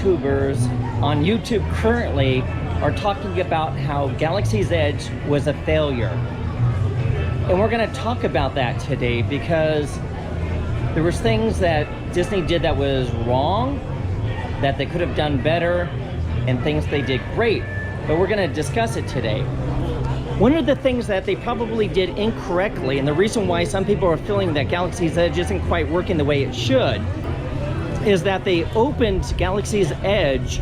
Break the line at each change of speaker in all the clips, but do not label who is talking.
YouTubers on YouTube currently are talking about how Galaxy's Edge was a failure. And we're going to talk about that today because there was things that Disney did that was wrong, that they could have done better, and things they did great. But we're going to discuss it today. One of the things that they probably did incorrectly, and the reason why some people are feeling that Galaxy's Edge isn't quite working the way it should, is that they opened Galaxy's Edge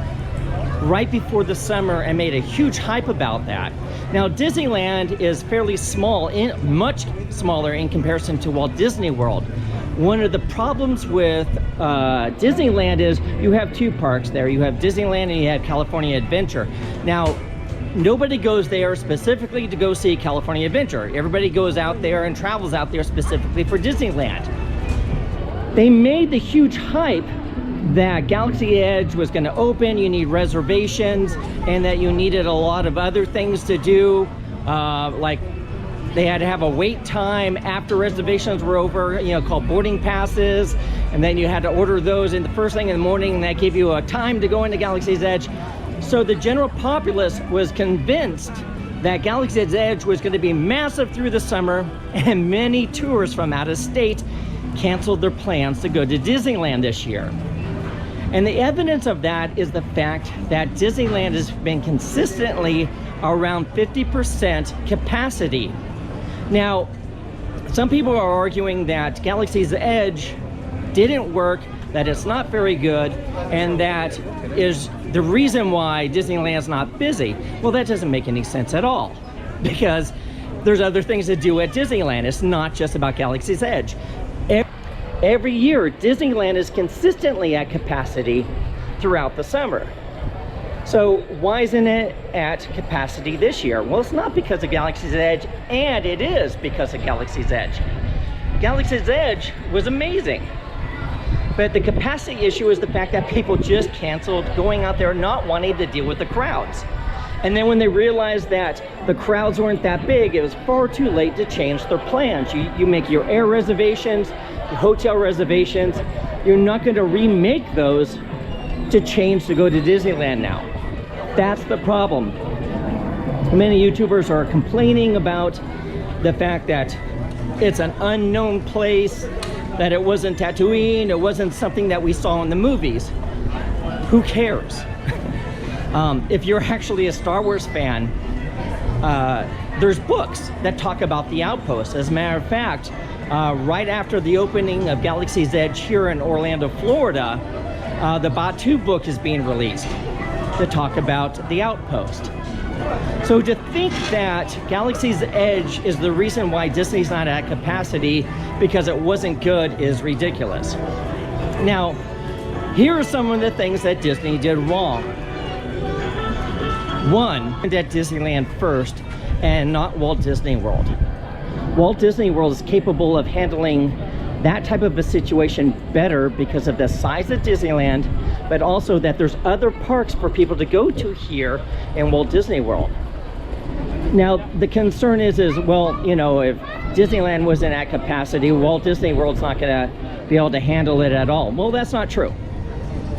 right before the summer and made a huge hype about that. Now, Disneyland is fairly small, much smaller in comparison to Walt Disney World. One of the problems with Disneyland is you have two parks there. You have Disneyland and you have California Adventure. Now, nobody goes there specifically to go see California Adventure. Everybody goes out there and travels out there specifically for Disneyland. They made the huge hype that Galaxy Edge was going to open, you need reservations, and that you needed a lot of other things to do, like they had to have a wait time after reservations were over, you know, called boarding passes, and then you had to order those in the first thing in the morning, and that gave you a time to go into Galaxy's Edge. So the general populace was convinced that Galaxy's Edge was going to be massive through the summer, and many tourists from out of state canceled their plans to go to Disneyland this year. And the evidence of that is the fact that Disneyland has been consistently around 50% capacity. Now, some people are arguing that Galaxy's Edge didn't work, that it's not very good, and that is the reason why Disneyland's not busy. Well, that doesn't make any sense at all, because there's other things to do at Disneyland. It's not just about Galaxy's Edge. Every year, Disneyland is consistently at capacity throughout the summer. So why isn't it at capacity this year? Well, it's not because of Galaxy's Edge, and it is because of Galaxy's Edge. Galaxy's Edge was amazing. But the capacity issue is the fact that people just canceled going out there not wanting to deal with the crowds. And then when they realized that the crowds weren't that big, it was far too late to change their plans. You make your air reservations, your hotel reservations. You're not going to remake those to change to go to Disneyland now. That's the problem. Many YouTubers are complaining about the fact that it's an unknown place, that it wasn't Tatooine, it wasn't something that we saw in the movies. Who cares? If you're actually a Star Wars fan, there's books that talk about the outpost. As a matter of fact, right after the opening of Galaxy's Edge here in Orlando, Florida, the Batu book is being released to talk about the outpost. So to think that Galaxy's Edge is the reason why Disney's not at capacity because it wasn't good is ridiculous. Now, here are some of the things that Disney did wrong. One, at Disneyland first and not Walt Disney World. Walt Disney World is capable of handling that type of a situation better because of the size of Disneyland, but also that there's other parks for people to go to here in Walt Disney World. Now, the concern is well, you know, if Disneyland wasn't at capacity, Walt Disney World's not going to be able to handle it at all. Well, that's not true.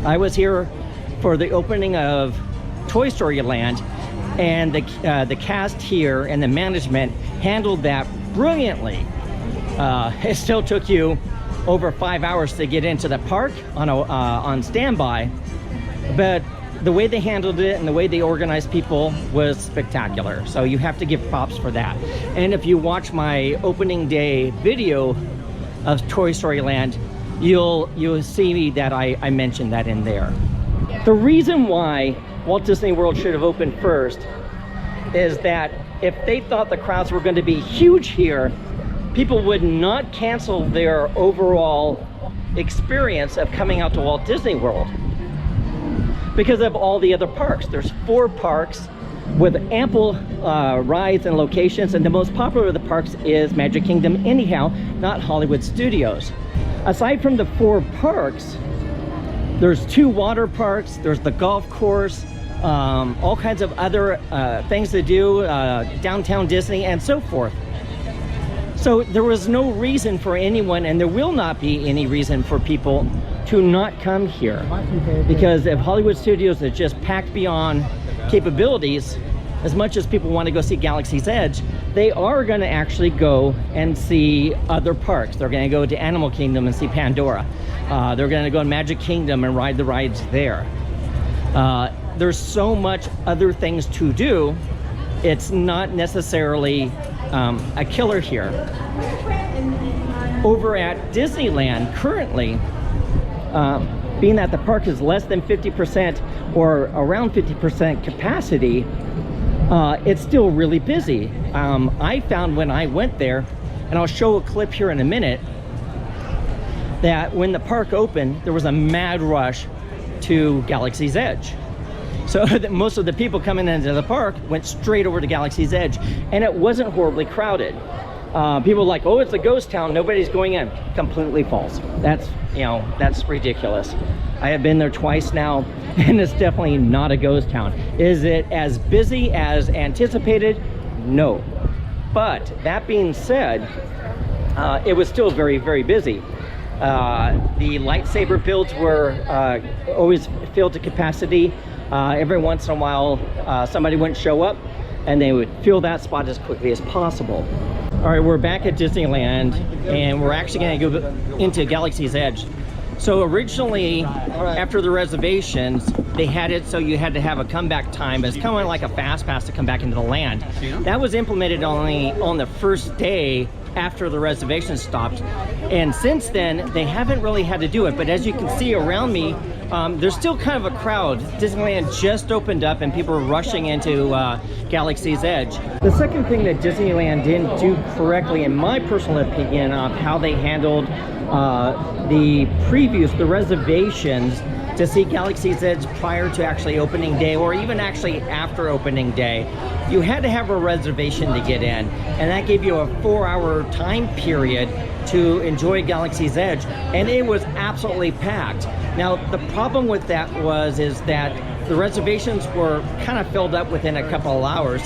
I was here for the opening of Toy Story Land, and the cast here and the management handled that brilliantly. It still took you over 5 hours to get into the park on standby, but the way they handled it and the way they organized people was spectacular. So you have to give props for that. And if you watch my opening day video of Toy Story Land, you'll see that I mentioned that in there. The reason why Walt Disney World should have opened first is that if they thought the crowds were going to be huge here, people would not cancel their overall experience of coming out to Walt Disney World because of all the other parks. There's 4 parks with ample rides and locations, and the most popular of the parks is Magic Kingdom anyhow, not Hollywood Studios. Aside from the 4 parks, there's 2 water parks, there's the golf course, all kinds of other things to do, downtown Disney and so forth. So there was no reason for anyone, and there will not be any reason for people to not come here, because if Hollywood Studios is just packed beyond capabilities, as much as people want to go see Galaxy's Edge, they are going to actually go and see other parks. They're going to go to Animal Kingdom and see Pandora. They're going to go to Magic Kingdom and ride the rides there. There's so much other things to do. It's not necessarily a killer here. Over at Disneyland currently, being that the park is less than 50% or around 50% capacity, it's still really busy. I found when I went there, and I'll show a clip here in a minute, that when the park opened, there was a mad rush to Galaxy's Edge. So that most of the people coming into the park went straight over to Galaxy's Edge, and it wasn't horribly crowded. People are like, oh, it's a ghost town, nobody's going in. Completely false. That's, you know, that's ridiculous. I have been there twice now, and it's definitely not a ghost town. Is it as busy as anticipated? No. But that being said, it was still very, very busy. The lightsaber builds were always filled to capacity. Every once in a while, somebody wouldn't show up, and they would fill that spot as quickly as possible. All right, we're back at Disneyland, and we're actually going to go into Galaxy's Edge. So originally, after the reservations, they had it so you had to have a comeback time. It's kind of like a fast pass to come back into the land. That was implemented only on the first day after the reservations stopped. And since then, they haven't really had to do it. But as you can see around me, there's still kind of a crowd. Disneyland just opened up and people are rushing into Galaxy's Edge. The second thing that Disneyland didn't do correctly, in my personal opinion, of how they handled the previews, the reservations to see Galaxy's Edge prior to actually opening day, or even actually after opening day, you had to have a reservation to get in, and that gave you a 4-hour time period to enjoy Galaxy's Edge, and it was absolutely packed. Now the problem with that is that the reservations were kind of filled up within a couple of hours,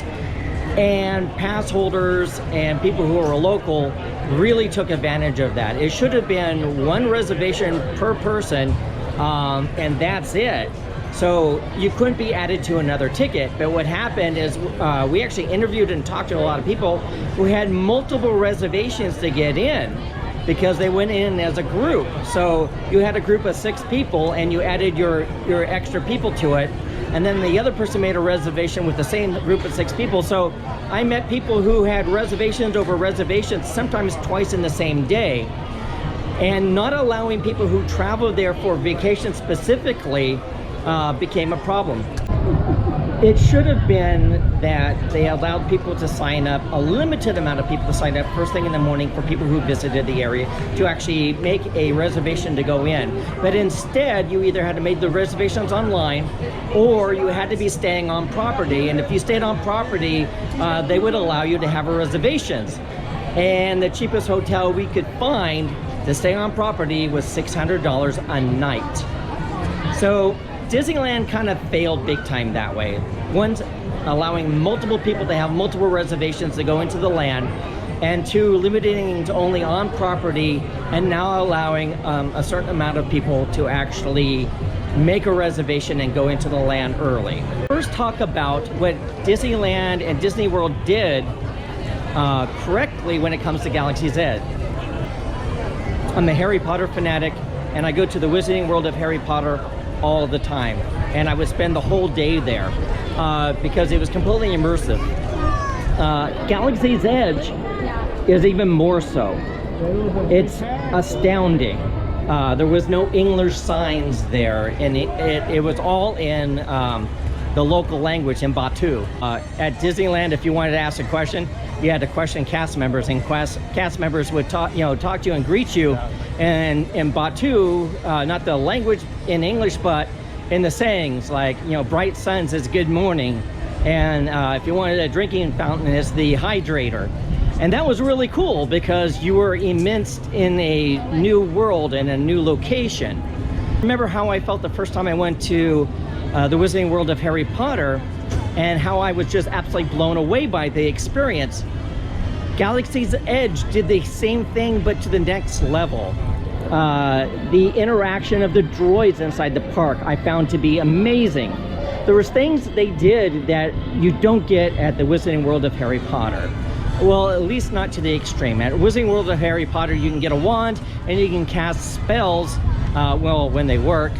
and pass holders and people who are local really took advantage of that. It should have been one reservation per person, and that's it. So you couldn't be added to another ticket. But what happened is we actually interviewed and talked to a lot of people who had multiple reservations to get in, because they went in as a group. So you had a group of 6 people and you added your extra people to it, and then the other person made a reservation with the same group of 6 people. So I met people who had reservations over reservations, sometimes twice in the same day. And not allowing people who traveled there for vacation specifically became a problem. It should have been that they allowed people to sign up, a limited amount of people to sign up first thing in the morning for people who visited the area to actually make a reservation to go in. But instead, you either had to make the reservations online, or you had to be staying on property. And if you stayed on property, they would allow you to have reservations. And the cheapest hotel we could find to stay on property was $600 a night. So Disneyland kind of failed big time that way. One's allowing multiple people to have multiple reservations to go into the land, and 2, limiting to only on property, and now allowing a certain amount of people to actually make a reservation and go into the land early. First, talk about what Disneyland and Disney World did correctly when it comes to Galaxy's Edge. I'm a Harry Potter fanatic, and I go to the Wizarding World of Harry Potter all the time, and I would spend the whole day there because it was completely immersive. Galaxy's Edge is even more so. It's astounding. There was no English signs there, and it was all in the local language in Batu. At Disneyland, if you wanted to ask a question, you had to question cast members, and cast members would talk to you and greet you, and in Batu, not the language in English, but in the sayings, like, bright sun says good morning, and if you wanted a drinking fountain, it's the hydrator. And that was really cool because you were immersed in a new world and a new location. Remember how I felt the first time I went to the Wizarding World of Harry Potter, and how I was just absolutely blown away by the experience. Galaxy's Edge did the same thing, but to the next level. The interaction of the droids inside the park I found to be amazing. There was things they did that you don't get at the Wizarding World of Harry Potter. Well, at least not to the extreme. At Wizarding World of Harry Potter, you can get a wand and you can cast spells, well, when they work,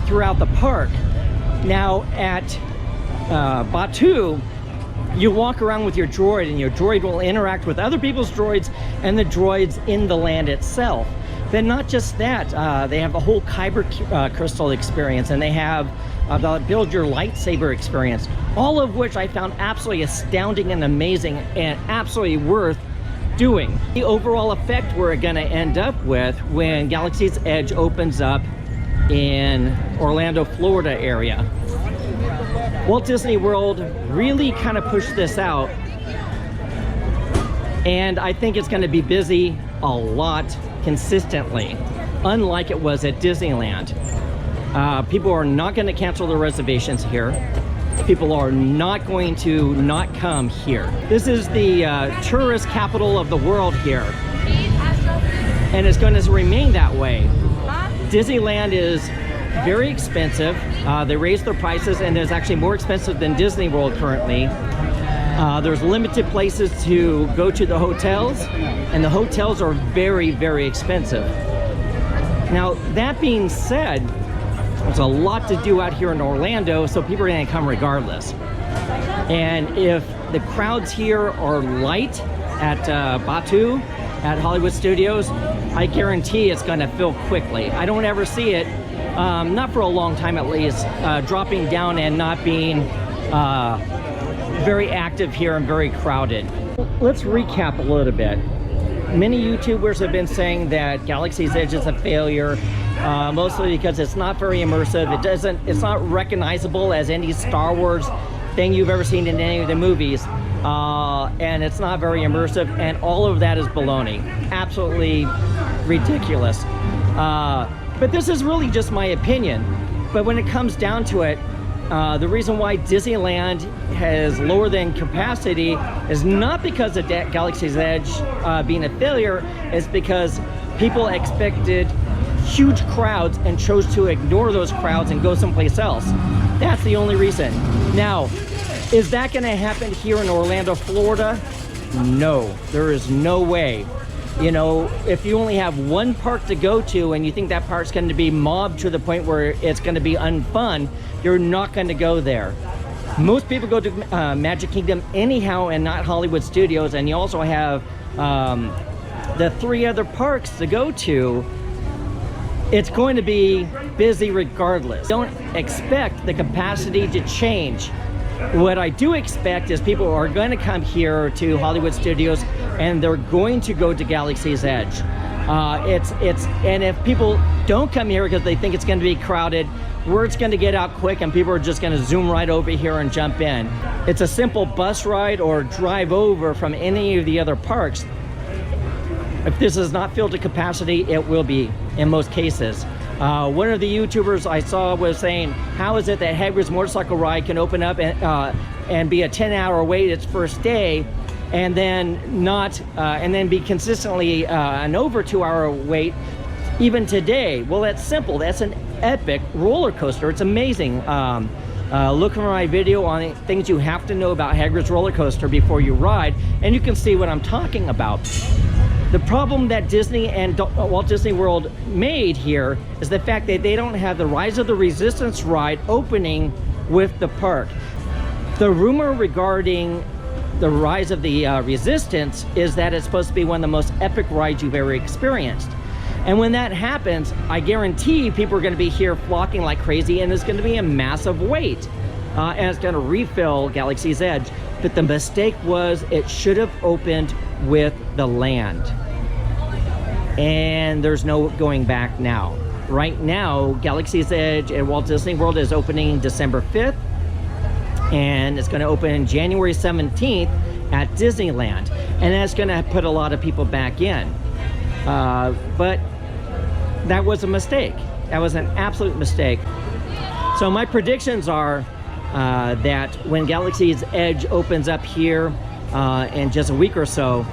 throughout the park. Now at Batuu, you walk around with your droid and your droid will interact with other people's droids and the droids in the land itself. Then not just that, they have the whole Kyber crystal experience, and they have the build your lightsaber experience, all of which I found absolutely astounding and amazing and absolutely worth doing. The overall effect we're gonna end up with when Galaxy's Edge opens up in Orlando, Florida area. Walt Disney World really kind of pushed this out, and I think it's going to be busy a lot consistently, unlike it was at Disneyland. People are not going to cancel their reservations here. People are not going to not come here. This is the tourist capital of the world here, and it's going to remain that way. Disneyland is very expensive. They raised their prices, and it's actually more expensive than Disney World currently. There's limited places to go to the hotels, and the hotels are very, very expensive. Now, that being said, there's a lot to do out here in Orlando, so people are going to come regardless. And if the crowds here are light at Batuu, at Hollywood Studios, I guarantee it's going to fill quickly. I don't ever see it, not for a long time at least, dropping down and not being very active here and very crowded. Let's recap a little bit. Many YouTubers have been saying that Galaxy's Edge is a failure, mostly because it's not very immersive. It's not recognizable as any Star Wars thing you've ever seen in any of the movies, and it's not very immersive, and all of that is baloney. Absolutely ridiculous. But this is really just my opinion. But when it comes down to it, the reason why Disneyland has lower than capacity is not because of Galaxy's Edge being a failure, it's because people expected huge crowds and chose to ignore those crowds and go someplace else. That's the only reason. Now, is that going to happen here in Orlando, Florida? No, there is no way. You know, if you only have one park to go to and you think that park's going to be mobbed to the point where it's going to be unfun, you're not going to go there. Most people go to Magic Kingdom anyhow and not Hollywood Studios, and you also have the 3 other parks to go to. It's going to be busy regardless. Don't expect the capacity to change. What I do expect is people are going to come here to Hollywood Studios and they're going to go to Galaxy's Edge. And if people don't come here because they think it's going to be crowded, word's going to get out quick and people are just going to zoom right over here and jump in. It's a simple bus ride or drive over from any of the other parks. If this is not filled to capacity, it will be in most cases. One of the YouTubers I saw was saying, how is it that Hagrid's Motorcycle Ride can open up and be a 10-hour wait its first day, and then be consistently an over 2-hour wait even today? Well, that's simple. That's an epic roller coaster. It's amazing. Look for my video on things you have to know about Hagrid's roller coaster before you ride, and you can see what I'm talking about. The problem that Disney and Walt Disney World made here is the fact that they don't have the Rise of the Resistance ride opening with the park. The rumor regarding the Rise of the Resistance is that it's supposed to be one of the most epic rides you've ever experienced. And when that happens, I guarantee people are going to be here flocking like crazy, and there's going to be a massive wait. And it's going to refill Galaxy's Edge. But the mistake was it should have opened with the land. And there's no going back now. Right now, Galaxy's Edge at Walt Disney World is opening December 5th. And it's going to open January 17th at Disneyland. And that's going to put a lot of people back in. But that was a mistake. That was an absolute mistake. So my predictions are that when Galaxy's Edge opens up here in just a week or so,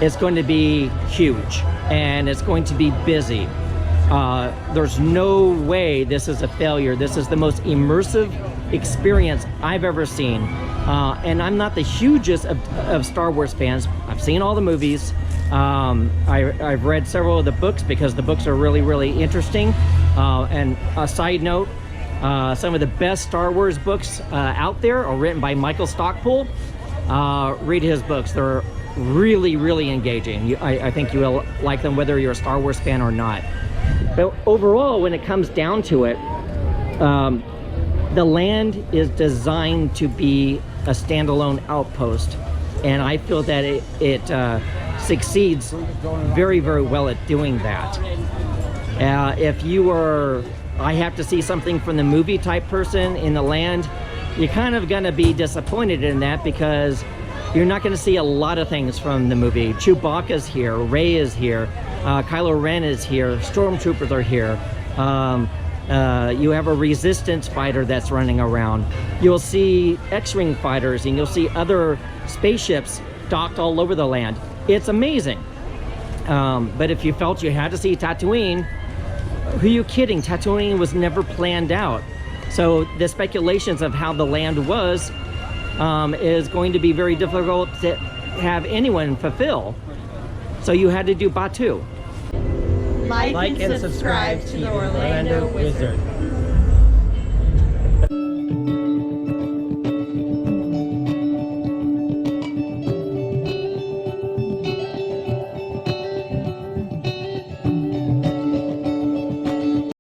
it's going to be huge and it's going to be busy. There's no way this is a failure. This is the most immersive experience I've ever seen. And I'm not the hugest of Star Wars fans. I've seen all the movies. I've read several of the books because the books are really, really interesting. And a side note, some of the best Star Wars books out there are written by Michael Stockpool. Read his books. They're really, really engaging. I think you will like them whether you're a Star Wars fan or not. But overall, when it comes down to it, the land is designed to be a standalone outpost, and I feel that it succeeds very, very well at doing that. If you are, I have to see something from the movie type person in the land, you're kind of gonna be disappointed in that because you're not gonna see a lot of things from the movie. Chewbacca's here, Rey is here, Kylo Ren is here, stormtroopers are here. You have a resistance fighter that's running around. You'll see X-Wing fighters and you'll see other spaceships docked all over the land. It's amazing. But if you felt you had to see Tatooine, who are you kidding? Tatooine was never planned out. So the speculations of how the land was is going to be very difficult to have anyone fulfill. So you had to do Batuu.
Like and subscribe to the Orlando Wizard.